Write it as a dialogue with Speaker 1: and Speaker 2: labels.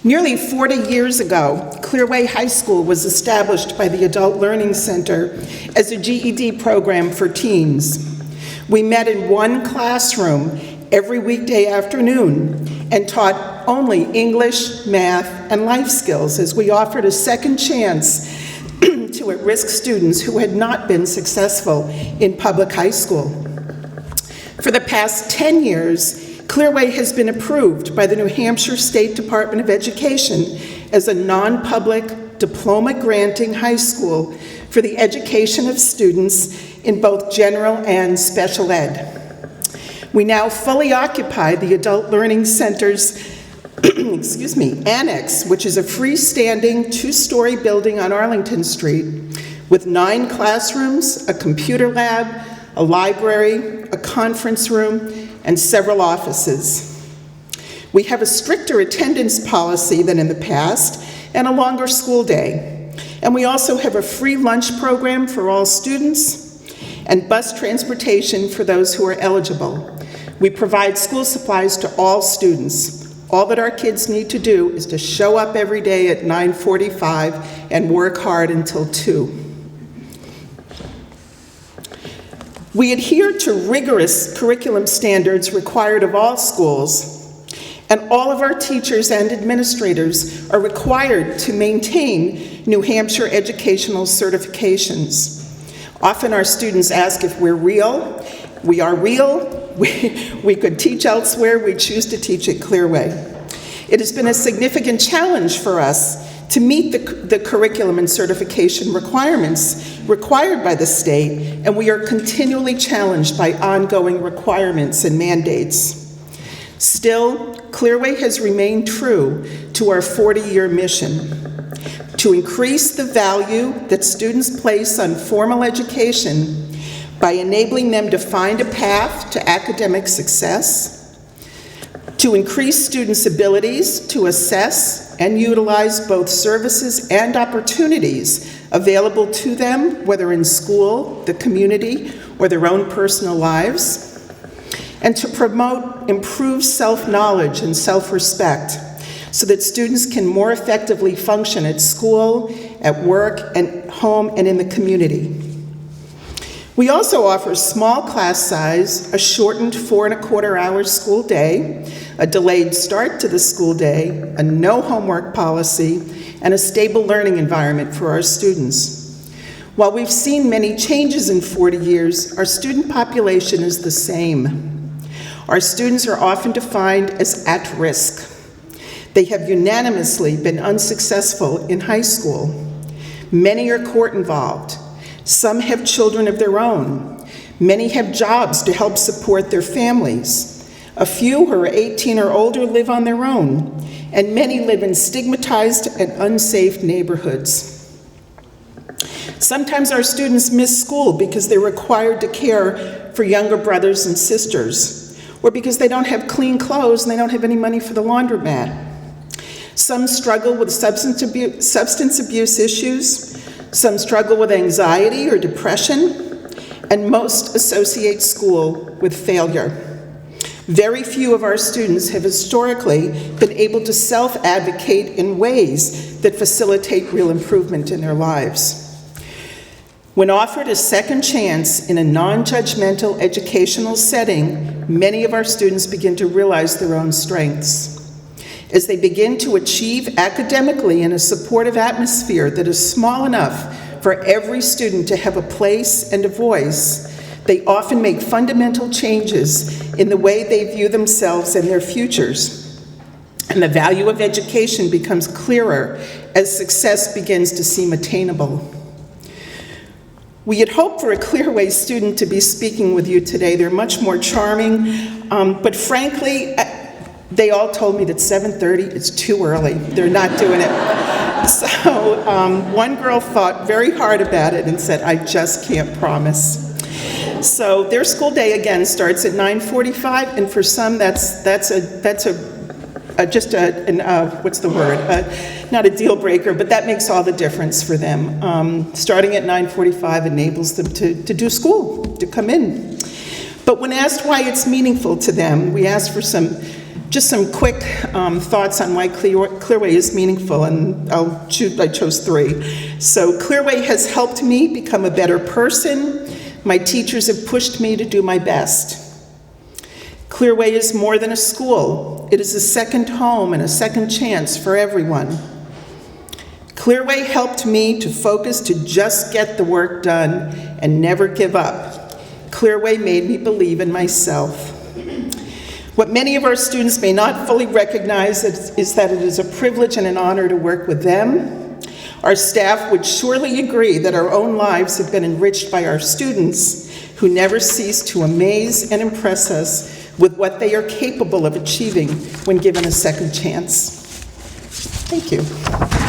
Speaker 1: Nearly 40 years ago, Clearway High School was established by the Adult Learning Center as a GED program for teens. We met in one classroom every weekday afternoon and taught only English, math, and life skills as we offered a second chance to at-risk students who had not been successful in public high school. For the past 10 years, Clearway has been approved by the New Hampshire State Department of Education as a non-public diploma-granting high school for the education of students in both general and special ed. We now fully occupy the Adult Learning Center's annex, which is a freestanding two-story building on Arlington Street with 9 classrooms, a computer lab, a library, a conference room, and several offices. We have a stricter attendance policy than in the past and a longer school day. And we also have a free lunch program for all students and bus transportation for those who are eligible. We provide school supplies to all students. All that our kids need to do is to show up every day at 9:45 and work hard until 2. We adhere to rigorous curriculum standards required of all schools, and all of our teachers and administrators are required to maintain New Hampshire educational certifications. Often our students ask if we're real. We are real. We could teach elsewhere. We choose to teach at Clearway. It has been a significant challenge for us to meet the curriculum and certification requirements required by the state, and we are continually challenged by ongoing requirements and mandates. Still, Clearway has remained true to our 40-year mission: to increase the value that students place on formal education by enabling them to find a path to academic success, to increase students' abilities to assess and utilize both services and opportunities available to them, whether in school, the community, or their own personal lives, and to promote improved self-knowledge and self-respect so that students can more effectively function at school, at work, and home, and in the community. We also offer small class size, a shortened 4¼ school day, a delayed start to the school day, a no homework policy, and a stable learning environment for our students. While we've seen many changes in 40 years, our student population is the same. Our students are often defined as at risk. They have unanimously been unsuccessful in high school. Many are court involved. Some have children of their own. Many have jobs to help support their families. A few who are 18 or older live on their own, and many live in stigmatized and unsafe neighborhoods. Sometimes our students miss school because they're required to care for younger brothers and sisters, or because they don't have clean clothes and they don't have any money for the laundromat. Some struggle with substance abuse issues. Some struggle with anxiety or depression, and most associate school with failure. Very few of our students have historically been able to self-advocate in ways that facilitate real improvement in their lives. When offered a second chance in a non-judgmental educational setting, many of our students begin to realize their own strengths. As they begin to achieve academically in a supportive atmosphere that is small enough for every student to have a place and a voice, they often make fundamental changes in the way they view themselves and their futures. And the value of education becomes clearer as success begins to seem attainable. We had hoped for a Clearway student to be speaking with you today. They're much more charming, but frankly, they all told me that 7:30 is too early. They're not doing it. So one girl thought very hard about it and said, I just can't promise. So their school day again starts at 9:45, and for some that's not a deal breaker, but that makes all the difference for them. Starting at 9:45 enables them to do school, to come in. But when asked why it's meaningful to them, we asked for some Just some quick thoughts on why Clearway is meaningful, and I chose 3. So Clearway has helped me become a better person. My teachers have pushed me to do my best. Clearway is more than a school. It is a second home and a second chance for everyone. Clearway helped me to focus to just get the work done and never give up. Clearway made me believe in myself. What many of our students may not fully recognize is that it is a privilege and an honor to work with them. Our staff would surely agree that our own lives have been enriched by our students, who never cease to amaze and impress us with what they are capable of achieving when given a second chance. Thank you.